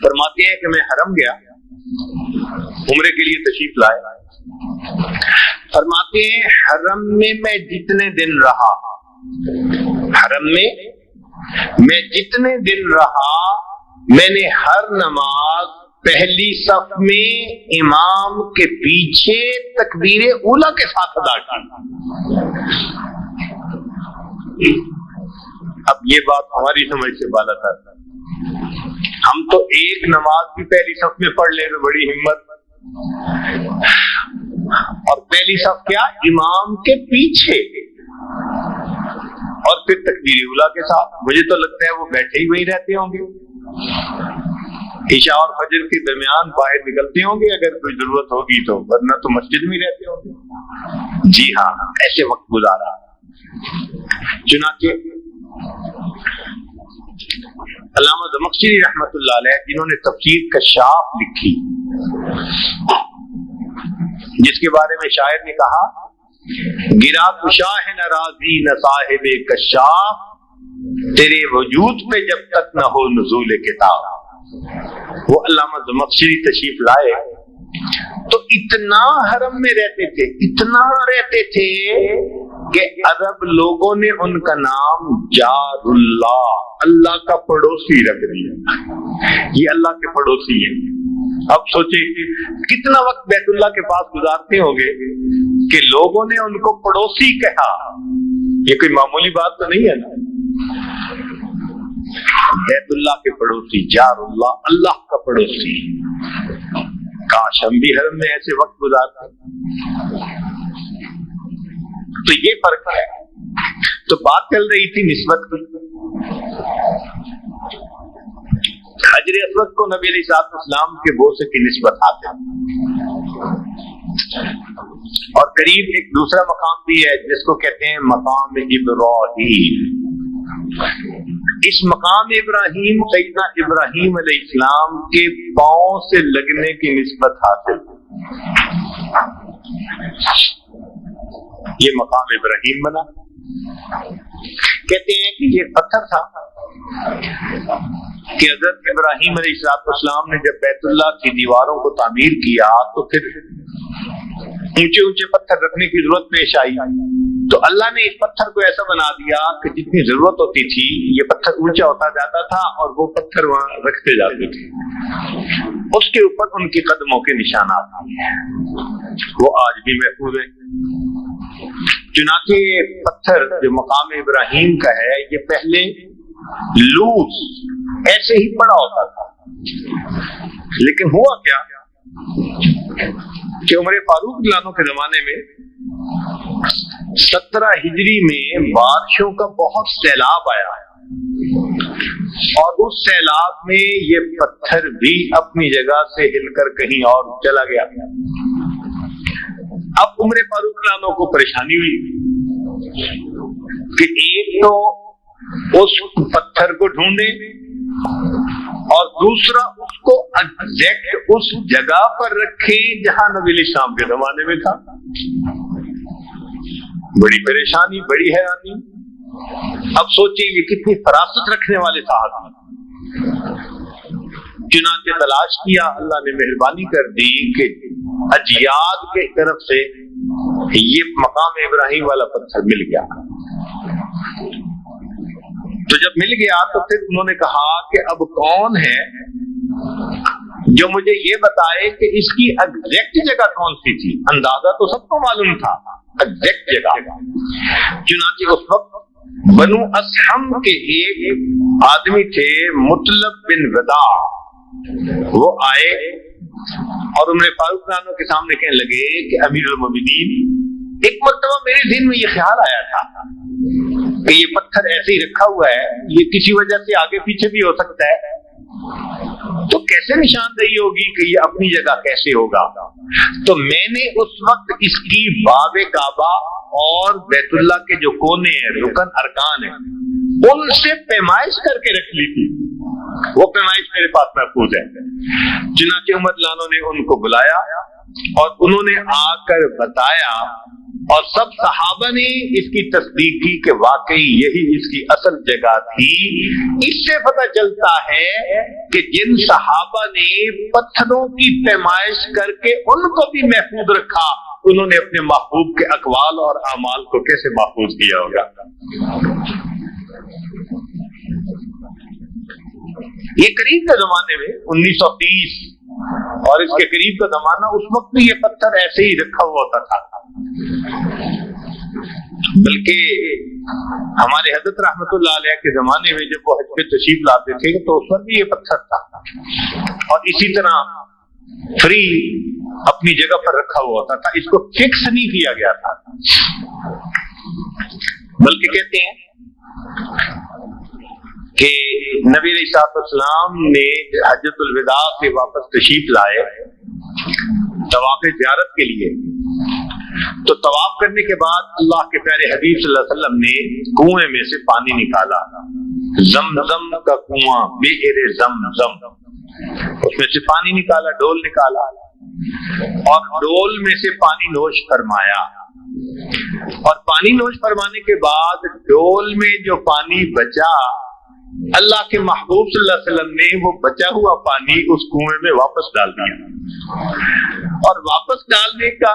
فرماتے ہیں کہ میں حرم گیا، عمرے کے لیے تشریف لائے. فرماتے ہیں حرم میں میں جتنے دن رہا، حرم میں میں جتنے دن رہا میں نے ہر نماز پہلی صف میں امام کے پیچھے تکبیر اولیٰ کے ساتھ ادا کی. اب یہ بات ہماری سمجھ سے بالا تر، ہم تو ایک نماز بھی پہلی صف میں پڑھ لیں تو بڑی ہمت، اور پہلی صف کیا امام کے پیچھے اور پھر تکبیر اولیٰ کے ساتھ. مجھے تو لگتا ہے وہ بیٹھے ہی وہیں رہتے ہوں گے، عشاء اور فجر کے درمیان باہر نکلتے ہوں گے اگر کوئی ضرورت ہوگی تو، ورنہ تو مسجد میں رہتے ہوں گے. جی ہاں ایسے وقت گزارا. چنانچہ علامہ زمخشری رحمت اللہ علیہ جنہوں نے تفسیر کشاف لکھی، جس کے بارے میں شاعر نے کہا گرا کشا ہے نہ راضی نہ صاحب کشاف، تیرے وجود پہ جب تک نہ ہو نزول کتاب. وہ علامہ زمخشری تشریف لائے تو اتنا حرم میں رہتے تھے، اتنا رہتے تھے کہ عرب لوگوں نے ان کا نام جار اللہ، اللہ کا پڑوسی رکھ دیا. یہ اللہ کے پڑوسی ہیں. اب سوچے کتنا وقت بیت اللہ کے پاس گزارتے ہوں گے کہ لوگوں نے ان کو پڑوسی کہا. یہ کوئی معمولی بات تو نہیں ہے نا. بیت اللہ کے پڑوسی، جار اللہ، اللہ کا پڑوسی. کاش ہم بھی حرم میں ایسے وقت گزارتے. تو یہ فرق ہے. تو بات چل رہی تھی نسبت کی. حجر اسود کو نبی علیہ السلام کے بوسے کی نسبت آتے ہیں. اور قریب ایک دوسرا مقام بھی ہے جس کو کہتے ہیں مقام ابراہیم. اس مقام ابراہیم سیدنا ابراہیم علیہ السلام کے پاؤں سے لگنے کی نسبت حاصل. یہ مقام ابراہیم بنا. کہتے ہیں کہ یہ پتھر تھا کہ حضرت ابراہیم علیہ السلام نے جب بیت اللہ کی دیواروں کو تعمیر کیا تو پھر اونچے اونچے پتھر رکھنے کی ضرورت پیش آئی. تو اللہ نے اس پتھر کو ایسا بنا دیا کہ جتنی ضرورت ہوتی تھی یہ پتھر اونچا ہوتا جاتا تھا اور وہ پتھر وہاں رکھتے جاتے تھے. اس کے اوپر ان کی قدموں کے نشانات ہیں, وہ آج بھی محفوظ ہیں. چنانچہ یہ پتھر جو مقام ابراہیم کا ہے یہ پہلے لوز ایسے ہی پڑا ہوتا تھا, لیکن ہوا کیا کہ عمر فاروق رضی اللہ عنہ کے زمانے میں 17 ہجری میں بارشوں کا بہت سیلاب آیا اور اس سیلاب میں یہ پتھر بھی اپنی جگہ سے ہل کر کہیں اور چلا گیا. اب عمر فاروق رضی اللہ عنہ کو پریشانی ہوئی کہ ایک تو اس پتھر کو ڈھونڈے اور دوسرا اس کو ایگزیکٹ اس جگہ پر رکھیں جہاں نبی علیہ السلام کے زمانے میں تھا. بڑی پریشانی, بڑی حیرانی. اب سوچیں یہ کتنی فراست رکھنے والے صاحب ہیں. چنانچہ تلاش کیا, اللہ نے مہربانی کر دی کہ اجیاد کے طرف سے یہ مقام ابراہیم والا پتھر مل گیا. تو جب مل گیا تو پھر انہوں نے کہا کہ اب کون ہے جو مجھے یہ بتائے کہ اس کی ایگزیکٹ جگہ کون سی تھی. اندازہ تو سب کو معلوم تھا ایگزیکٹ جگہ. چنانچہ اس وقت بنو اسحم کے ایک آدمی تھے مطلب بن وداع, وہ آئے اور عمر فاروق رضی اللہ عنہ کے سامنے کہنے لگے کہ امیر المومنین, ایک مرتبہ میرے ذہن میں یہ خیال آیا تھا کہ یہ پتھر ایسے ہی رکھا ہوا ہے, یہ کسی وجہ سے آگے پیچھے بھی ہو سکتا ہے, تو کیسے نشاندہی ہوگی کہ یہ اپنی جگہ کیسے ہوگا. تو میں نے اس وقت اس کی باب کعبہ اور بیت اللہ کے جو کونے ہیں, رکن ارکان ہیں, ان سے پیمائش کر کے رکھ لی تھی. وہ پیمائش میرے پاس محفوظ ہے. چنانچہ عمر رضی اللہ عنہ نے ان کو بلایا اور انہوں نے آ کر بتایا اور سب صحابہ نے اس کی تصدیق کی کہ واقعی یہی اس کی اصل جگہ تھی. اس سے پتہ چلتا ہے کہ جن صحابہ نے پتھروں کی پیمائش کر کے ان کو بھی محفوظ رکھا, انہوں نے اپنے محبوب کے اقوال اور اعمال کو کیسے محفوظ کیا ہوگا. یہ قریب کے زمانے میں 1930 اور اس کے قریب کا زمانہ, اس وقت بھی یہ پتھر ایسے ہی رکھا ہوا ہوتا تھا. بلکہ ہمارے حضرت رحمت اللہ علیہ کے زمانے میں جب وہ حج پہ تشریف لاتے تھے تو اس پر بھی یہ پتھر تھا اور اسی طرح فری اپنی جگہ پر رکھا ہوا ہوتا تھا. اس کو فکس نہیں کیا گیا تھا, بلکہ کہتے ہیں کہ نبی علیہ السلام نے حجۃ الوداع سے واپس تشریف لائے طواف زیارت کے لیے, تو طواف کرنے کے بعد اللہ کے پیارے حبیب صلی اللہ علیہ وسلم نے کنویں میں سے پانی نکالا, زمزم کا کنواں, بئر زمزم, اس میں سے پانی نکالا, ڈول نکالا اور ڈول میں سے پانی نوش فرمایا. اور پانی نوش فرمانے کے بعد ڈول میں جو پانی بچا, اللہ کے محبوب صلی اللہ علیہ وسلم نے وہ بچا ہوا پانی اس کنویں میں واپس ڈال دیا. اور واپس ڈالنے کا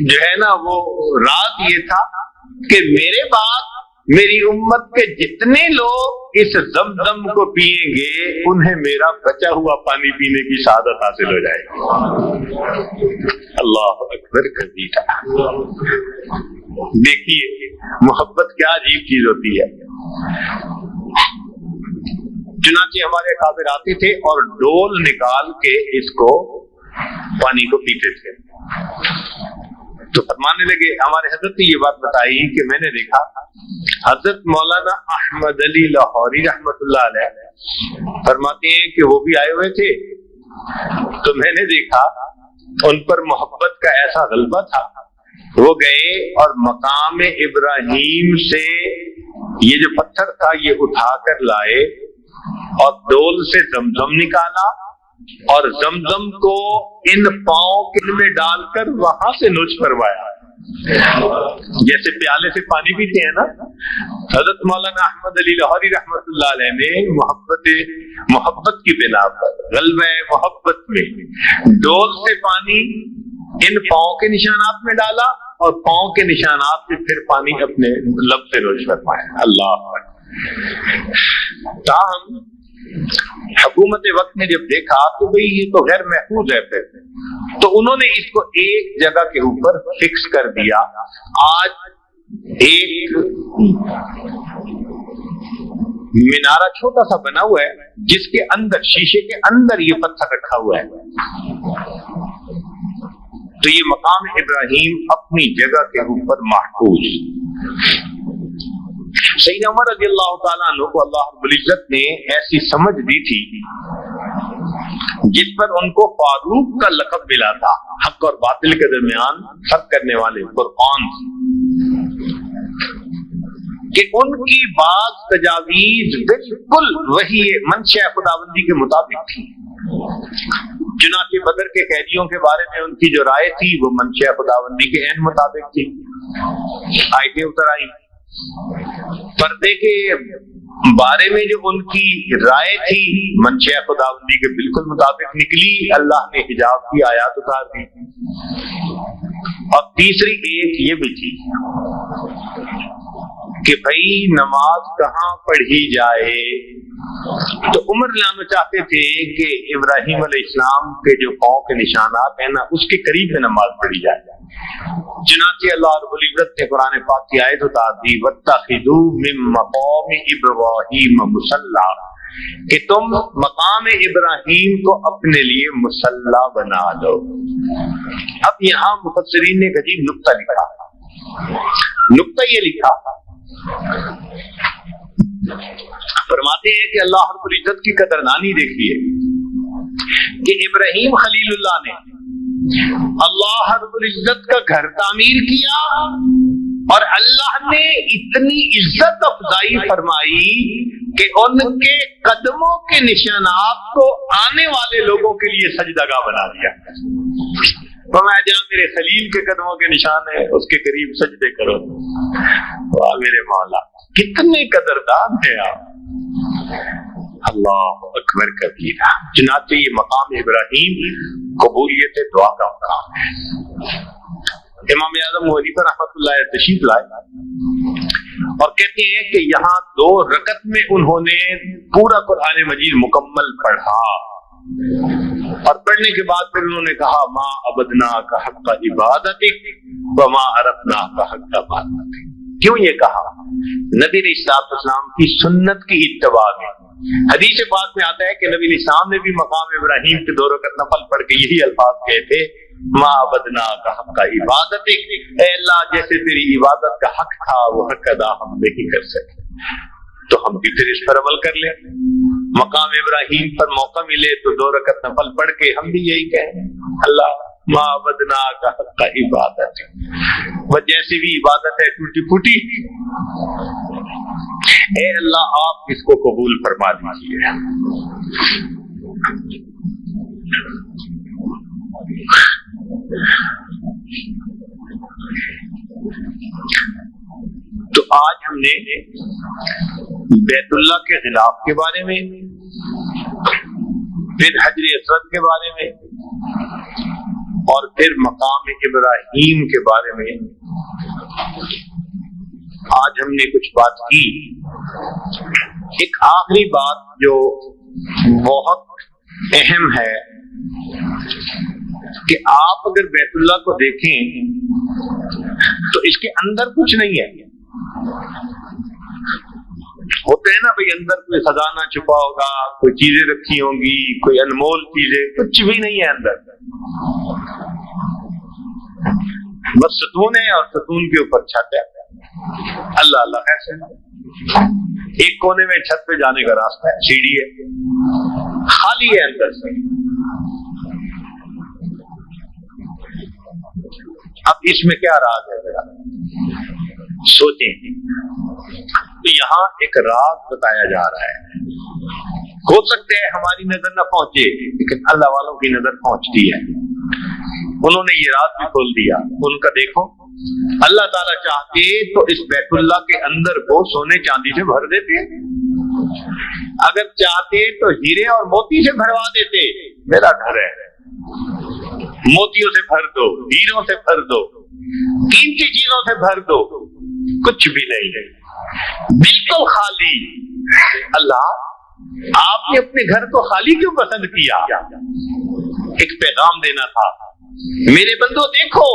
جو ہے نا وہ راز یہ تھا کہ میرے بعد میری امت کے جتنے لوگ اس زمزم کو پیئیں گے انہیں میرا بچا ہوا پانی پینے کی سعادت حاصل ہو جائے گی. اللہ اکبر کبیرہ. دیکھیے محبت کیا عجیب چیز ہوتی ہے. چنانچہ ہمارے کافر آتے تھے اور ڈول نکال کے اس کو پانی کو پیتے تھے. تو فرمانے لگے ہمارے حضرت نے یہ بات بتائی کہ میں نے دیکھا حضرت مولانا احمد علی لاہوری رحمت اللہ علیہ فرماتے ہیں کہ وہ بھی آئے ہوئے تھے. تو میں نے دیکھا ان پر محبت کا ایسا غلبہ تھا, وہ گئے اور مقام ابراہیم سے یہ جو پتھر تھا یہ اٹھا کر لائے اور ڈول سے زمزم نکالا اور زمزم کو ان پاؤں کے میں ڈال کر وہاں سے نوچ کروایا, جیسے پیالے سے پانی پیتے ہیں نا. حضرت مولانا احمد علی لاہوری رحمت اللہ علیہ نے محبت کی بنا پر غلبہ محبت میں ڈول سے پانی ان پاؤں کے نشانات میں ڈالا اور پاؤں کے نشانات سے پھر پانی اپنے لب سے نوچ فرمایا. اللہ تاہم حکومت وقت نے جب دیکھا کہ بھئی یہ تو غیر محفوظ ہے پھر, تو انہوں نے اس کو ایک جگہ کے اوپر فکس کر دیا. آج ایک مینارہ چھوٹا سا بنا ہوا ہے جس کے اندر شیشے کے اندر یہ پتھر رکھا ہوا ہے. تو یہ مقام ابراہیم اپنی جگہ کے اوپر محفوظ. سیدنا عمر رضی اللہ تعالیٰ عنہ کو اللہ رب العزت نے ایسی سمجھ دی تھی جس پر ان کو فاروق کا لقب ملا تھا, حق اور باطل کے درمیان فرق کرنے والے فرقان, کہ ان کی بعض تجاویز بالکل وہی منشاء خداوندی کے مطابق تھی. چنانچہ بدر کے قیدیوں کے بارے میں ان کی جو رائے تھی وہ منشاء خداوندی کے عین مطابق تھی. آیتیں اتر آئی. پردے کے بارے میں جو ان کی رائے تھی منشاء خداوندی کے بالکل مطابق نکلی. اللہ نے حجاب کی آیات اتار دی. اور تیسری ایک یہ بھی تھی کہ بھائی نماز کہاں پڑھی جائے. تو عمر لانا چاہتے تھے کہ ابراہیم علیہ السلام کے جو پاؤں کے نشانات ہیں نا اس کے قریب میں نماز پڑھی جائے. چنانچہ اللہ رب العزت نے قرآن پاک کی آیت اتار دی وَاتَّخِذُوا مِن مَّقَامِ إِبْرَاهِيمَ مُصَلًّى, کہ تم مقام ابراہیم کو اپنے لیے مصلی بنا لو. اب یہاں مفسرین نے ایک عجیب نقطہ لکھا. نقطہ یہ لکھا فرماتے ہیں کہ اللہ رب العزت کی قدردانی دیکھیے کہ ابراہیم خلیل اللہ نے اللہ رب العزت کا گھر تعمیر کیا اور اللہ نے اتنی عزت افزائی فرمائی کہ ان کے قدموں کے نشانات کو آنے والے لوگوں کے لیے سجدگاہ بنا دیا. فرمایا جہاں میرے خلیل کے قدموں کے نشان ہیں اس کے قریب سجدے کرو. واہ میرے مولا کتنے قدردان ہیں آپ. اللہ اکبر کبیرہ. چنانچہ یہ مقام ابراہیم قبولیت دعا کا مقام ہے. امام اعظم ابو حنیفہ رحمۃ اللہ علیہ تشریف لائے اور کہتے ہیں کہ یہاں 2 رکعت میں انہوں نے پورا قرآن مجید مکمل پڑھا اور پڑھنے کے بعد پھر انہوں نے کہا ما عبدنا کا حق عبادتک وما عرفنا کا حق عبادتک. کیوں یہ کہا؟ نبی علیہ السلام کی سنت کی اتباع میں. حدیث پاک میں آتا ہے کہ نبی علیہ السلام نے بھی مقام ابراہیم کے 2 رکعت نفل پڑھ کے یہی الفاظ کہے تھے ما عبدنا کا حق عبادتک, اے اللہ جیسے تیری عبادت کا حق تھا وہ حق ادا ہم نہیں کر سکے تو ہم بھی پھر اس پر عمل کر لیں. مقام ابراہیم پر موقع ملے تو 2 رکعت نفل پڑھ کے ہم بھی یہی کہیں اللہ ما عبدنا کا حق عبادت. وہ جیسی بھی عبادت ہے ٹوٹی پھوٹی, اے اللہ آپ اس کو قبول فرما دیجیے. تو آج ہم نے بیت اللہ کے غلاف کے بارے میں, پھر حجر اسود کے بارے میں اور پھر مقام ابراہیم کے بارے میں آج ہم نے کچھ بات کی. ایک آخری بات جو بہت اہم ہے کہ آپ اگر بیت اللہ کو دیکھیں تو اس کے اندر کچھ نہیں ہے. ہوتے ہیں نا بھئی اندر کوئی خزانہ چھپا ہوگا, کوئی چیزیں رکھی ہوں گی, کوئی انمول چیزیں, کچھ بھی نہیں ہے اندر. بس ستون ہے اور ستون کے اوپر چھت ہے. اللہ اللہ ایسے ایک کونے میں چھت پہ جانے کا راستہ ہے, سیڑھی ہے, خالی ہے اندر سے. اب اس میں کیا راز ہے ذرا سوچیں. تو یہاں ایک راز بتایا جا رہا ہے. ہو سکتے ہیں ہماری نظر نہ پہنچے لیکن اللہ والوں کی نظر پہنچتی ہے. انہوں نے یہ راز بھی کھول دیا. ان کا دیکھو, اللہ تعالیٰ چاہتے تو اس بیت اللہ کے اندر کو سونے چاندی سے بھر دیتے, اگر چاہتے تو ہیرے اور موتی سے بھروا دیتے. میرا گھر ہے, موتیوں سے بھر دو, ہیروں سے بھر دو, قیمتی چیزوں سے بھر دو, کچھ بھی نہیں ہے, بالکل خالی. اللہ آپ نے اپنے گھر کو خالی کیوں پسند کیا؟ ایک پیغام دینا تھا, میرے بندو دیکھو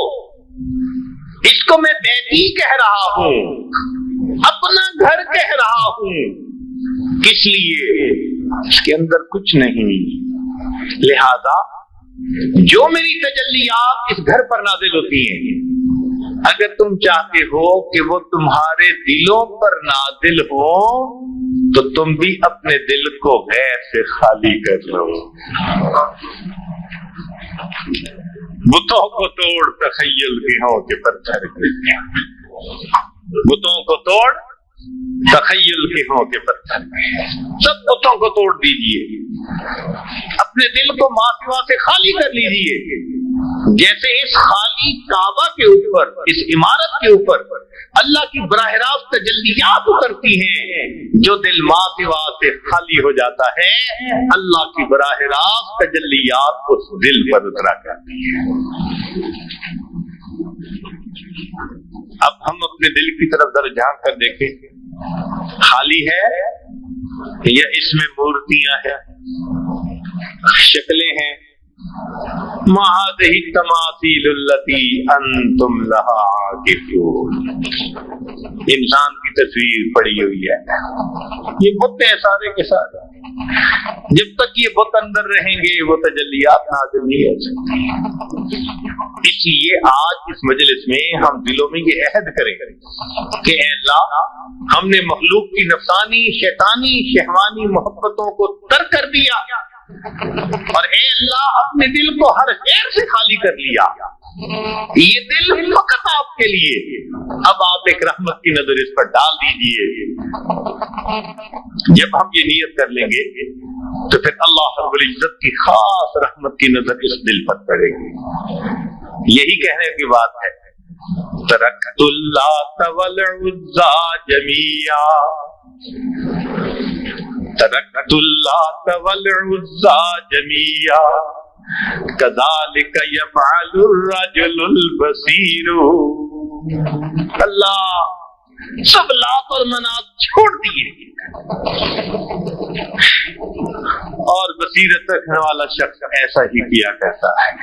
اس کو میں بیتی کہہ رہا ہوں, اپنا گھر کہہ رہا ہوں. کس لیے؟ اس کے اندر کچھ نہیں, لہذا جو میری تجلیات اس گھر پر نازل ہوتی ہیں, اگر تم چاہتے ہو کہ وہ تمہارے دلوں پر نازل ہو تو تم بھی اپنے دل کو غیر سے خالی کر لو. بتوں کو توڑ تخیل کے ہوں کہ پتھر کے, بتوں کو توڑ تخیل کے ہوں کہ پتھر کے, سب بتوں کو توڑ دیجئے, اپنے دل کو ماں سوا سے خالی کر لیجئے. جیسے اس خالی کعبہ کے اوپر, اس عمارت کے اوپر اللہ کی براہ راست تجلیات اترتی ہیں, جو دل ماں سوا سے خالی ہو جاتا ہے اللہ کی براہ راست تجلیات اس دل پر اترا کرتی ہیں. اب ہم اپنے دل کی طرف ذرا جھانک کر دیکھیں, خالی ہے یا اس میں مورتیاں ہیں, شکلیں ہیں؟ ما هذه التماثيل التي انتم لها عاكفون. انسان کی تصویر پڑی ہوئی ہے, یہ بت ہے سارے کے سارے. جب تک یہ بت اندر رہیں گے وہ تجلیات نازل نہیں ہو سکتی. اس لیے آج اس مجلس میں ہم دلوں میں یہ عہد کریں کہ اے اللہ, ہم نے مخلوق کی نفسانی شیطانی شہوانی محبتوں کو ترک کر دیا, اور اے اللہ اپنے دل کو ہر خیر سے خالی کر لیا. یہ دل فقط آپ کے لیے. اب آپ ایک رحمت کی نظر اس پر ڈال دیجئے. جب ہم یہ نیت کر لیں گے تو پھر اللہ رب العزت کی خاص رحمت کی نظر اس دل پر پڑے گی. یہی کہنے کی بات ہے, ترکت اللات والعزى جميعا, ترکت اللات والعزى جميعا كذلك يفعل الرجل البصير. اللہ سب لات اور منات چھوڑ دیے اور بصیرت رکھنے والا شخص ایسا ہی کیا کرتا ہے.